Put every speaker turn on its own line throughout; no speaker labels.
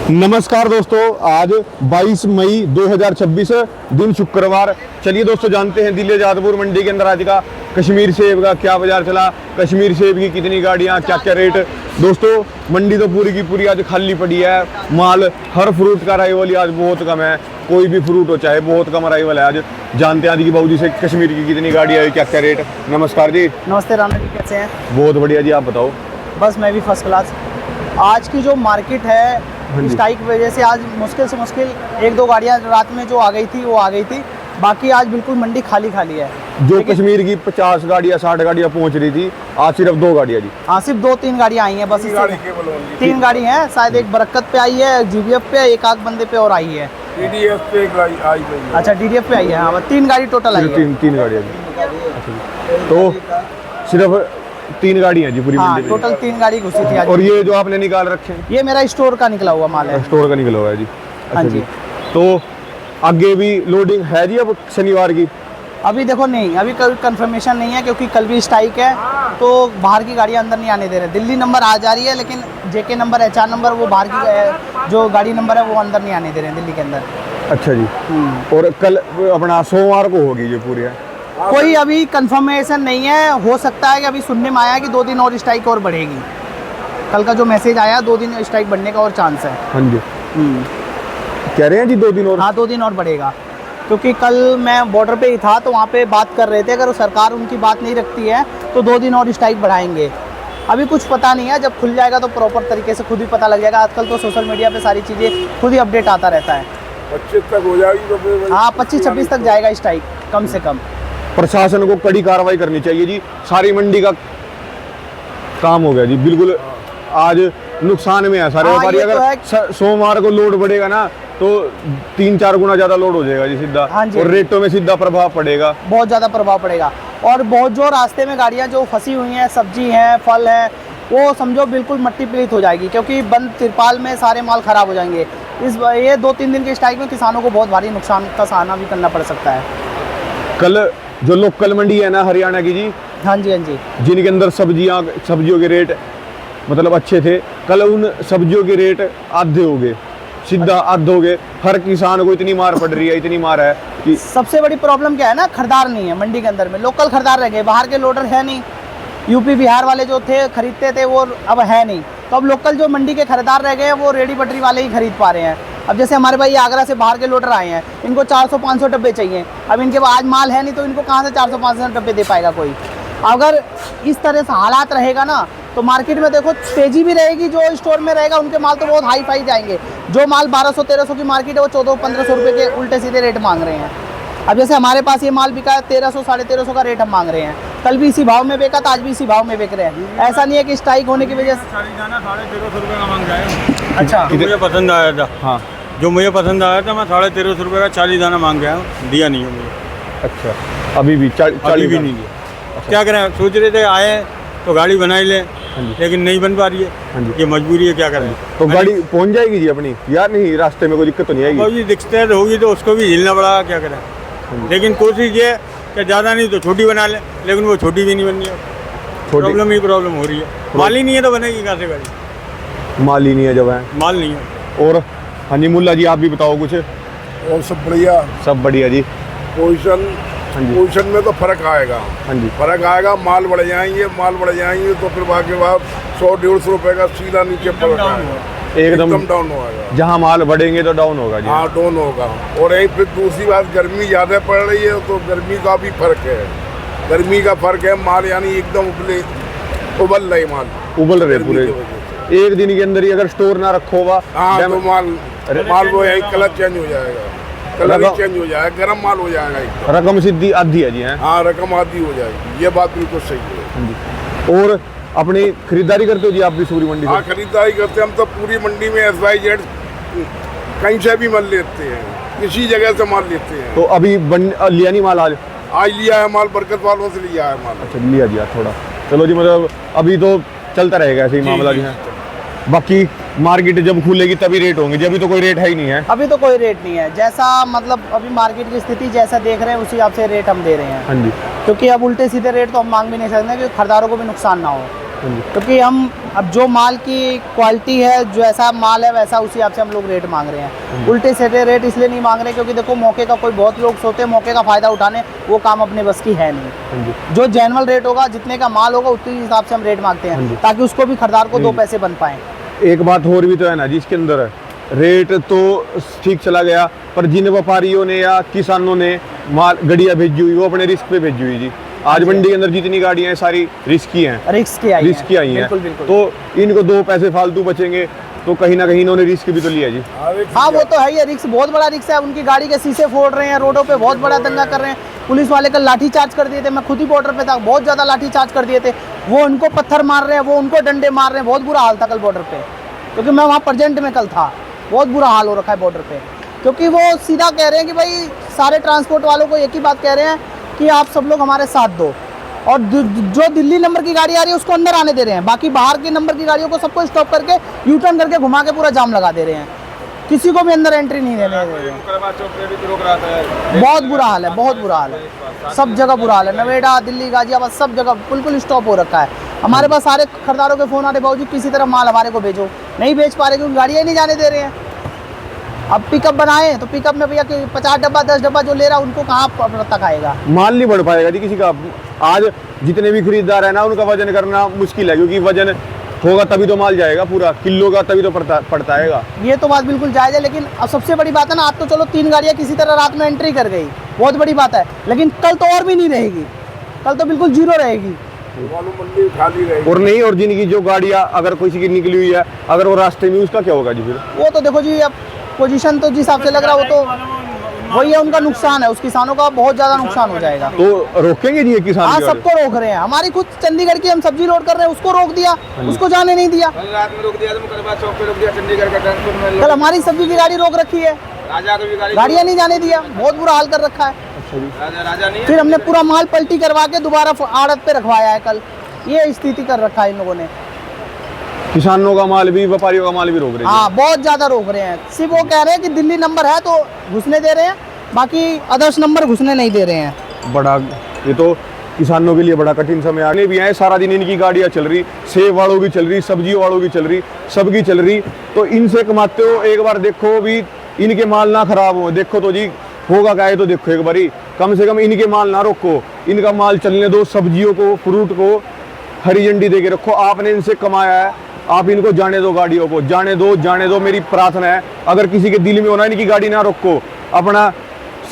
नमस्कार दोस्तों, आज 22 मई 2026 दिन शुक्रवार। चलिए दोस्तों जानते हैं दिल्ली जादपुर मंडी के अंदर आज का कश्मीर सेब का क्या बाजार चला, कश्मीर सेब की कितनी गाड़ियां, क्या क्या रेट। दोस्तों मंडी तो पूरी की पूरी आज खाली पड़ी है, माल हर फ्रूट का अराइवल आज बहुत कम है, कोई भी फ्रूट हो चाहे बहुत कम अराइवल है। आज जानते हैं आज की बाबूजी से कश्मीर की कितनी गाड़ियाँ है, क्या क्या रेट। नमस्कार जी।
नमस्ते राणा जी, कैसे हैं?
बहुत बढ़िया जी, आप बताओ।
बस मैं भी फर्स्ट क्लास। आज की जो मार्केट है स्ट्राइक की वजह से आज मुश्किल से मुश्किल एक दो गाड़ियां रात में जो आ गई थी वो आ गई थी, बाकी आज बिल्कुल मंडी खाली खाली है।
जो कश्मीर की 50 गाड़ियाँ 60 गाड़ियाँ पहुंच रही थी, आज सिर्फ 2 गाड़ियाँ जी।
हाँ, सिर्फ 2-3 गाड़ियाँ आई हैं बस। तीन गाड़ी हैं, शायद एक बरकत पे आई है, जीबीएफ पे एक आध बंदे पे और आई है,
डीडीएफ पे एक आई है।
अच्छा डीडीएफ पे आई है। हाँ, 3 गाड़ी टोटल आई है।
तीन गाड़ियाँ जी। तो सिर्फ 3 गाड़ी हैं जी पूरी
हाँ,
मंडी में।
टोटल 3 गाड़ी घुसी थी आज।
और ये जो आपने निकाल रखे हैं,
ये मेरा स्टोर का निकला हुआ माल है।
स्टोर का निकला हुआ है जी।
हाँ
अच्छा
जी।
तो आगे भी लोडिंग है जी अब शनिवार की?
अभी देखो नहीं, अभी कोई कंफर्मेशन नहीं है क्योंकि कल भी स्ट्राइक है, तो बाहर की गाड़ियाँ अंदर नहीं आने दे रहे। दिल्ली नंबर आ जा रही है लेकिन जेके नंबर, एचआर नंबर, वो बाहर की जो गाड़ी नंबर है वो अंदर नहीं आने दे रहे हैं दिल्ली के अंदर।
अच्छा जी। और कल अपना सोमवार को होगी ये पूरी है?
कोई अभी कंफर्मेशन नहीं है, हो सकता है कि अभी सुनने में आया कि 2 दिन और स्ट्राइक और बढ़ेगी। कल का जो मैसेज आया 2 दिन स्ट्राइक बढ़ने का और चांस है।
हाँ जी। कह रहे हैं जी 2 दिन और?
हाँ, 2 दिन और बढ़ेगा, क्योंकि कल मैं बॉर्डर पे ही था तो वहाँ पे बात कर रहे थे, अगर सरकार उनकी बात नहीं रखती है तो 2 दिन और स्ट्राइक बढ़ाएंगे। अभी कुछ पता नहीं है, जब खुल जाएगा तो प्रॉपर तरीके से खुद ही पता लग जाएगा। आजकल तो सोशल मीडिया पे सारी चीज़ें खुद ही अपडेट आता रहता है।
25 तक हो जाएगी तो फिर
हाँ, 25-26 तक जाएगा स्ट्राइक कम से कम।
प्रशासन को कड़ी कार्रवाई करनी चाहिए जी। सारी मंडी का काम हो गया जी बिल्कुल, आज नुकसान में है सारे
हाँ,
व्यापारी।
ये तो
अगर सोमवार को लोड बढ़ेगा ना तो 3-4 गुना ज्यादा लोड हो जाएगा जी सीधा।
हाँ जी।
और रेटों में सीधा प्रभाव पड़ेगा,
बहुत ज़्यादा प्रभाव पड़ेगा। और बहुत जो रास्ते में गाड़ियाँ जो फंसी हुई हैं, सब्जी हैं, फल हैं, वो समझो बिल्कुल मट्टी पलीत हो जाएगी, क्योंकि बंद तिरपाल में सारे माल खराब हो जाएंगे। ये 2-3 दिन के स्ट्राइक में किसानों को बहुत भारी नुकसान का सामना भी करना पड़ सकता है।
कल जो लोकल मंडी है ना हरियाणा की जी,
हाँ जी, हाँ जी।
जिनके अंदर सब्जियों के रेट मतलब अच्छे थे, कल उन सब्जियों के रेट आधे हो गए, सीधा आधे हो गए। हर किसान को इतनी मार पड़ रही है, इतनी मार है कि
सबसे बड़ी प्रॉब्लम क्या है ना, खरीदार नहीं है मंडी के अंदर में। लोकल खरीदार रह गए, बाहर के लोडर है नहीं। यूपी बिहार वाले जो थे खरीदते थे वो अब है नहीं, तो अब लोकल जो मंडी के खरीदार रह गए वो रेडी पटरी वाले ही खरीद पा रहे हैं। अब जैसे हमारे भाई आगरा से बाहर के लोडर आए हैं, इनको 400-500 डब्बे चाहिए। अब इनके पास आज माल है नहीं तो इनको कहाँ से 400-500 डब्बे दे पाएगा कोई। अगर इस तरह से हालात रहेगा ना तो मार्केट में देखो तेजी भी रहेगी। जो स्टोर में रहेगा उनके माल तो बहुत हाई फाई जाएंगे। जो माल 1200-1300 की मार्केट है वो 1400-1500 रुपये के उल्टे सीधे रेट मांग रहे हैं। अब जैसे हमारे पास ये माल बिका है 1300-1350 का रेट हम मांग रहे हैं। कल भी इसी भाव में बेचा था, आज भी इसी भाव में बेच रहे हैं। ऐसा नहीं है कि स्ट्राइक होने की वजह से
1350 रुपये का मांग गया।
अच्छा,
मुझे पसंद आया था।
हाँ,
जो मुझे पसंद आया था मैं 1350 रुपये का 40 दाना मांग गया हूँ, दिया नहीं है मुझे।
अच्छा। अभी भी 40
भी नहीं दिया। क्या करें, सोच रहे थे आए तो गाड़ी बना ही लें, लेकिन नहीं बन पा रही है। ये मजबूरी है, क्या करें।
तो गाड़ी पहुंच जाएगी जी अपनी यार? नहीं, रास्ते में कोई दिक्कत तो नहीं आएगी?
जी दिक्कत होगी तो उसको भी झेलना पड़ा, क्या करें। लेकिन कोशिश ये कि ज़्यादा नहीं तो छोटी बना लें, लेकिन वो छोटी भी नहीं बन रही है। प्रॉब्लम ही प्रॉब्लम हो रही है। माल ही नहीं है तो बनेगी कहाँ से गाड़ी?
माल ही नहीं है जब है,
माल नहीं है।
और हाँ जी मुल्ला जी आप भी बताओ कुछ।
और सब बढ़िया,
सब बढ़िया जी।
पोजीशन में तो फर्क आएगा।
हाँ जी।
फर्क आएगा, माल बढ़ जाएंगे तो फिर बाकी बात 100-150 रुपये का सीधा नीचे फर्क आएगा,
एकदम
डाउन होगा।
जहाँ माल बढ़ेंगे तो डाउन होगा जी।
हाँ, डाउन होगा। और एक फिर दूसरी बात, गर्मी ज़्यादा पड़ रही है तो गर्मी का भी फर्क है। गर्मी का फर्क है, माल यानी एकदम उबल रहे, माल
उबल रहे पूरे। एक दिन के अंदर ही अगर स्टोर ना रखो हुआ
तो माल वो है, कलर चेंज हो जाएगा, कलर ही चेंज हो जाएगा, गर्म माल हो जाएगा।
रकम सीधी आधी है जी है।
हाँ, रकम आधी हो जाएगी, ये बात बिल्कुल सही है।
और अपनी खरीदारी करते हो जी आप भी सूरी मंडी से?
हाँ, खरीदारी करते हैं हम तो पूरी मंडी में। SYZ कहीं से भी माल लेते हैं, किसी जगह से माल लेते हैं।
तो अभी लिया नहीं माल? आज
लिया है माल, बरकत वालों से लिया है माल।
अच्छा, लिया जी थोड़ा। चलो जी, मतलब अभी तो चलता रहेगा ऐसे ही मामला जी है। बाकी मार्केट जब खुलेगी तभी रेट होंगे जी, अभी तो कोई रेट है ही नहीं है।
अभी तो कोई रेट नहीं है। जैसा मतलब अभी मार्केट की स्थिति जैसा देख रहे हैं उसी हिसाब से रेट हम दे रहे हैं।
हाँ जी।
क्योंकि अब उल्टे सीधे रेट तो हम मांग भी नहीं सकते कि खरीदारों को भी नुकसान ना हो। क्योंकि हम अब जो माल की क्वालिटी है, जो ऐसा माल है वैसा उसी हिसाब से हम लोग रेट मांग रहे हैं। उल्टे सीधे रेट इसलिए नहीं मांग रहे क्योंकि देखो मौके का कोई बहुत लोग सोचते हैं मौके का फ़ायदा उठाने, वो काम अपने बस की है नहीं। जो जेन्युइन रेट होगा, जितने का माल होगा उतने हिसाब से हम रेट मांगते हैं ताकि उसको भी खरीदार को 2 पैसे बन पाएँ।
एक बात और भी तो है ना जी इसके अंदर, रेट तो ठीक चला गया पर जिन व्यापारियों ने या किसानों ने माल गड़ियाँ भेजी हुई वो अपने रिस्क पे भेजी हुई जी। आज मंडी के अंदर जितनी गाड़ियाँ हैं सारी रिस्क की हैं,
रिस्क की आई हैं।
बिल्कुल। तो इनको 2 पैसे फालतू बचेंगे तो कहीं ना कहीं इन्होंने रिस्क भी तो लिया जी।
हाँ वो तो है ही, रिस्क बहुत बड़ा रिस्क है। उनकी गाड़ी के शीशे फोड़ रहे हैं, रोडों पे बहुत बड़ा दंगा कर रहे हैं। पुलिस वाले कल लाठी चार्ज कर दिए थे, मैं खुद ही बॉर्डर पे था, बहुत ज़्यादा लाठी चार्ज कर दिए थे। वो उनको पत्थर मार रहे हैं, वो उनको डंडे मार रहे हैं, बहुत बुरा हाल था कल बॉर्डर पे, क्योंकि मैं वहाँ प्रेजेंट में कल था। बहुत बुरा हाल हो रखा है बॉर्डर पे, क्योंकि वो सीधा कह रहे हैं कि भाई सारे ट्रांसपोर्ट वालों को एक ही बात कह रहे हैं कि आप सब लोग हमारे साथ दो, और जो दिल्ली नंबर की गाड़ी आ रही है उसको अंदर आने दे रहे हैं, बाकी बाहर के नंबर की गाड़ियों को सबको स्टॉप करके यू टर्न करके घुमा के पूरा जाम लगा दे रहे हैं, किसी को भी अंदर एंट्री नहीं देने दे रहे हैं। बहुत बुरा हाल है, बहुत बुरा हाल है, सब जगह बुरा हाल है। नोएडा, दिल्ली, गाजियाबाद सब जगह बिल्कुल स्टॉप हो रखा है। हमारे पास सारे खरीदारों के फ़ोन आ रहे, बाबूजी किसी तरह माल हमारे को भेजो, नहीं भेज पा रहे क्योंकि गाड़ियाँ नहीं जाने दे रहे हैं। अब पिकअप बनाए तो पिकअप में भैया 50 डब्बा 10 डब्बा जो ले रहा उनको कहाँ तक आएगा,
माल नहीं बढ़ पाएगा जी किसी का। आज जितने भी खरीदार है ना उनका वजन करना मुश्किल है, क्योंकि वजन होगा तभी तो माल जाएगा, पूरा किलो का तभी तो पड़ता आएगा।
ये तो बात बिल्कुल जायज़ है, लेकिन अब सबसे बड़ी बात है ना, आज तो चलो 3 गाड़ियाँ किसी तरह रात में एंट्री कर गई, बहुत बड़ी बात है, लेकिन कल तो और भी नहीं रहेगी, कल तो बिल्कुल जीरो रहेगी।
और नहीं, और जिनकी जो गाड़ियाँ अगर किसी की निकली हुई है, अगर वो रास्ते में, उसका क्या होगा जी फिर?
वो तो देखो जी, अब पोजीशन तो जिस हिसाब से लग रहा है वो तो वही है, उनका नुकसान है, उस किसानों का बहुत ज़्यादा नुकसान हो जाएगा।
तो रोकेंगे जी ये किसान?
हाँ, सबको रोक रहे हैं। हमारी खुद चंडीगढ़ की हम सब्जी लोड कर रहे हैं, उसको रोक दिया, उसको जाने नहीं दिया।
रात में रोक दिया, चौक पे रोक दिया, चंडीगढ़ का ट्रांसपोर्ट।
कल हमारी सब्जी की गाड़ी रोक रखी है,
राजा की भी
गाड़ियाँ नहीं जाने दिया, बहुत बुरा हाल कर रखा है।
राजा नहीं है।
फिर हमने पूरा माल पलटी करवा के दोबारा आड़त पे रखवाया है कल, ये स्थिति कर रखा है इन लोगों ने।
किसानों का माल भी, व्यापारियों का माल भी रोक रहे हैं।
हाँ, बहुत ज्यादा रोक रहे हैं। सिर्फ वो कह रहे हैं कि दिल्ली नंबर है तो घुसने दे रहे हैं, बाकी अदर्स नंबर घुसने नहीं दे रहे हैं।
बड़ा ये तो किसानों के लिए बड़ा कठिन समय आने भी आए। सारा दिन इनकी गाड़ियाँ चल रही, सेब वालों की चल रही, सब्जियों वालों की चल रही, सबकी चल रही, तो इनसे कमाते हो। एक बार देखो भी इनके माल ना खराब हो, देखो तो जी होगा क्या है, तो देखो एक बारी, कम से कम इनके माल ना रोको, इनका माल चलने दो। सब्जियों को, फ्रूट को हरी झंडी दे के रखो। आपने इनसे कमाया है, आप इनको जाने दो, गाड़ियों को जाने दो, जाने दो। मेरी प्रार्थना है, अगर किसी के दिल में होना इनकी गाड़ी ना रोको, अपना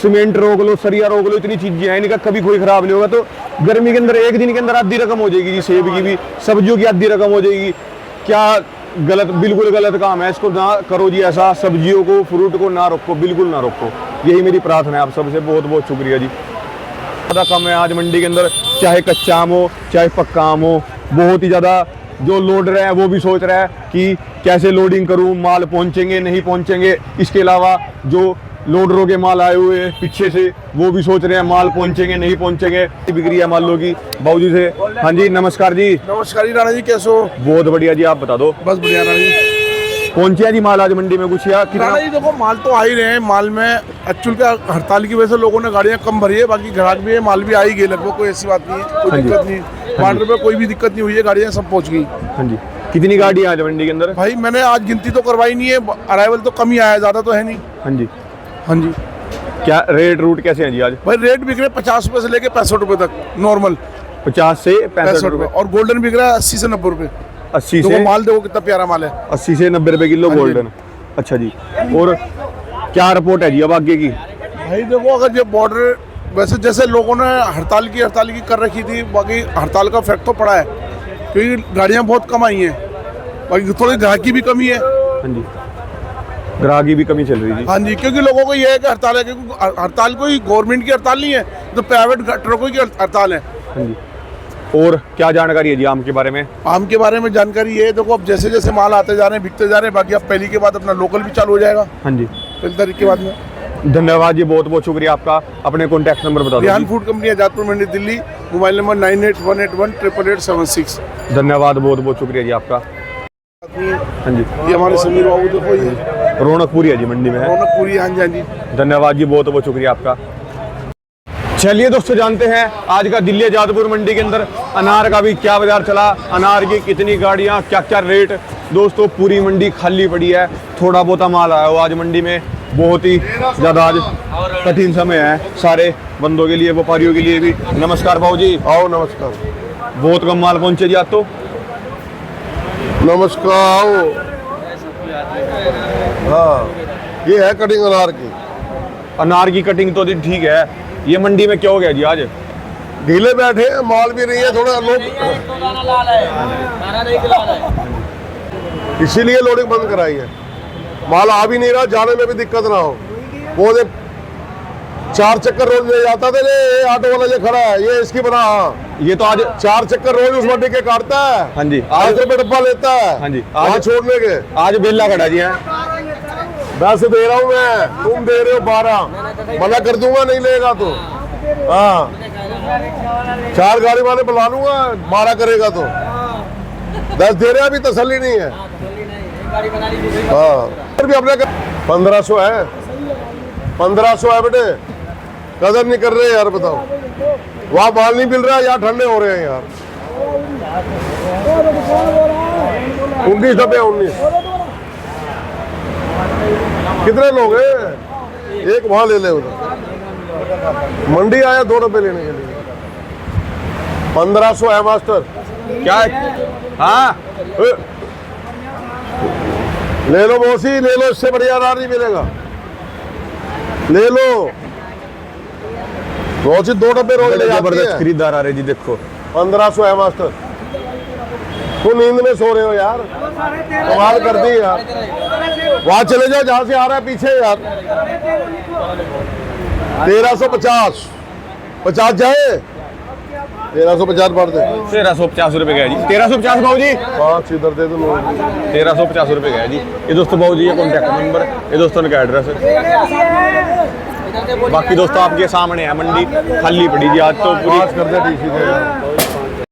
सीमेंट रोक लो, सरिया रोक लो, इतनी चीजें हैं, इनका कभी कोई खराब नहीं होगा। तो गर्मी के अंदर एक दिन के अंदर आधी रकम हो जाएगी जी, सेब की भी, सब्जियों की आधी रकम हो जाएगी। क्या गलत, बिल्कुल गलत काम है, इसको ना करो जी ऐसा। सब्जियों को, फ्रूट को ना रोको, बिल्कुल ना रोको। यही मेरी प्रार्थना है आप सबसे। बहुत बहुत शुक्रिया जी। ज़्यादा कम है आज मंडी के अंदर, चाहे कच्चा आम हो चाहे पक्का आम हो, बहुत ही ज़्यादा। जो लोड रहा है वो भी सोच रहा है कि कैसे लोडिंग करूं, माल पहुंचेंगे नहीं पहुंचेंगे। इसके अलावा जो लोडरों के माल आए हुए पीछे से, वो भी सोच रहे हैं माल पहुंचेंगे नहीं पहुंचेंगे। बिक्री है मालों की बाबूजी से। हाँ जी, नमस्कार जी।
नमस्कार जी राणा जी, कैसे हो?
बहुत बढ़िया जी, आप बता दो।
बस बढ़िया राणा जी।
पहुंचे जी माल आज मंडी में कुछ या कितना?
राणा जी देखो, माल तो आ ही रहे हैं। माल में एक्चुअल का हड़ताल की वजह से लोगों ने गाड़ियां कम भरी है, बाकी ग्राहक भी है, माल भी आ ही गए लगभग, कोई ऐसी बात नहीं है, कोई दिक्कत नहीं। बॉर्डर पे कोई भी दिक्कत नहीं हुई है, गाड़ियां सब पहुंच गई।
हाँ जी, कितनी गाड़ी आज मंडी के अंदर?
भाई मैंने आज गिनती तो करवाई नहीं है, अराइवल तो कम ही आया है, ज्यादा तो है नहीं।
हाँ जी।
हाँ जी।
क्या रेट रूट कैसे हैं जी आज?
भाई रेट बिक रहे 50 रुपए से लेके 65 रुपए तक नॉर्मल,
50 से 65 रुपए,
और गोल्डन बिक रहा है 80 से 90 रुपए।
80
तो
से
माल देखो कितना प्यारा माल है,
80 से 90 रुपए किलो गोल्डन। अच्छा जी, और क्या रिपोर्ट है जी अब आगे की?
भाई देखो, अगर ये बॉर्डर वैसे जैसे लोगों ने हड़ताल की कर रखी थी, बाकी हड़ताल का इफेक्ट तो पड़ा है, क्योंकि गाड़ियां बहुत कम आई हैं, बाकी थोड़ी ग्राहकी भी कमी है।
हाँ जी, ग्राहकी भी कमी चल रही थी।
हाँ जी, क्योंकि लोगों को ये है कि हड़ताल है, क्योंकि हड़ताल कोई गवर्नमेंट की हड़ताल नहीं है, तो प्राइवेट ट्रकों की हड़ताल है।
हाँ जी, और क्या जानकारी है जी आम के बारे में?
आम के बारे में जानकारी ये है, देखो अब जैसे जैसे माल आते जा रहे हैं, बिकते जा रहे हैं, बाकी अब पहली के बाद अपना लोकल भी चालू हो जाएगा।
हाँ जी,
पहली तारीख के बाद में।
धन्यवाद जी, बहुत बहुत शुक्रिया आपका। अपने कॉन्टैक्ट नंबर बता
रिहान
दो।
Food company, Azadpur Mandi, Delhi. Mobile number 9818888876।
धन्यवाद, बहुत बहुत शुक्रिया जी आपका। हाँ जी,
ये हमारे समीर बाबू देखो, ये
रौनकपुरी है जी मंडी में है।
रौनकपुरी। हाँ जी, हाँ जी।
धन्यवाद जी, बहुत बहुत शुक्रिया आपका। चलिए दोस्तों जानते हैं आज का दिल्ली आजादपुर मंडी के अंदर अनार का भी क्या बाजार चला, अनार की कितनी गाड़ियां, क्या क्या रेट। दोस्तों पूरी मंडी खाली पड़ी है, थोड़ा बहुत माल आया हुआ आज मंडी में। बहुत ही ज़्यादा आज कठिन समय है सारे बंदों के लिए, व्यापारियों के लिए भी। नमस्कार भाऊ जी।
आओ नमस्कार।
बहुत कम माल पहुंचे जी आज तो।
नमस्कार आओ। हाँ ये है कटिंग अनार की।
अनार की कटिंग तो ठीक है, ये मंडी में क्या हो गया जी आज?
ढीले बैठे हैं, माल भी नहीं है, थोड़ा लोग इसीलिए लोडिंग बंद कराई है। माल आ भी नहीं रहा, जाने में भी दिक्कत ना हो। वो दे 4 चक्कर रोज ले जाता था, ये ऑटो वाला जो खड़ा है ये इसकी बना। हाँ
ये तो आज
4 चक्कर रोज उस मंडी के काटता है।
हाँ जी,
8 रुपए डब्बा लेता है।
हाँ जी,
आज छोड़ने के
आज बेला खड़ा जी है।
10 दे रहा हूँ मैं, तुम दे रहे हो 12, मना कर दूंगा नहीं लेगा तो। हाँ 4 गाड़ी वाले बुला लूंगा, 12 करेगा तो। 10 दे रहे, अभी तसल्ली नहीं है। हाँ फिर भी अपने 1500 है, 1500 है बेटे, कदर नहीं कर रहे यार। बताओ वहाँ माल नहीं मिल रहा है, यहाँ ठंडे हो रहे हैं यार। 19 डब्बे 19। कितने लोग हैं? एक वहां ले ले उधर। मंडी आया 2 डब्बे लेने के लिए। 1500 है मास्टर।
क्या है? हाँ
ले लो मौसी, ले लो, इससे बढ़िया अनार नहीं मिलेगा। ले लो मौसी, 2 डब्बे रोज ले जाती
जबरदस्त
है।
खरीदार आ रहे जी देखो।
1500 है मास्टर। तुम नींद में सो रहे हो यार, कमाल कर दी यार। वहां चले जाओ जहां से आ रहा है पीछे यार। 1350 50 जाए, 1350 बढ़ दे।
1350 रुपए गया जी। 1350 भाऊ जी।
5 इधर दे दो।
1350 रुपए गया जी। ये दोस्तों भाऊ जी, ये कॉन्टैक्ट नंबर, ये दोस्तों का एड्रेस है। बाकी दोस्तों आपके सामने है, मंडी खाली पड़ी जी आज तो पूरी।
कर दे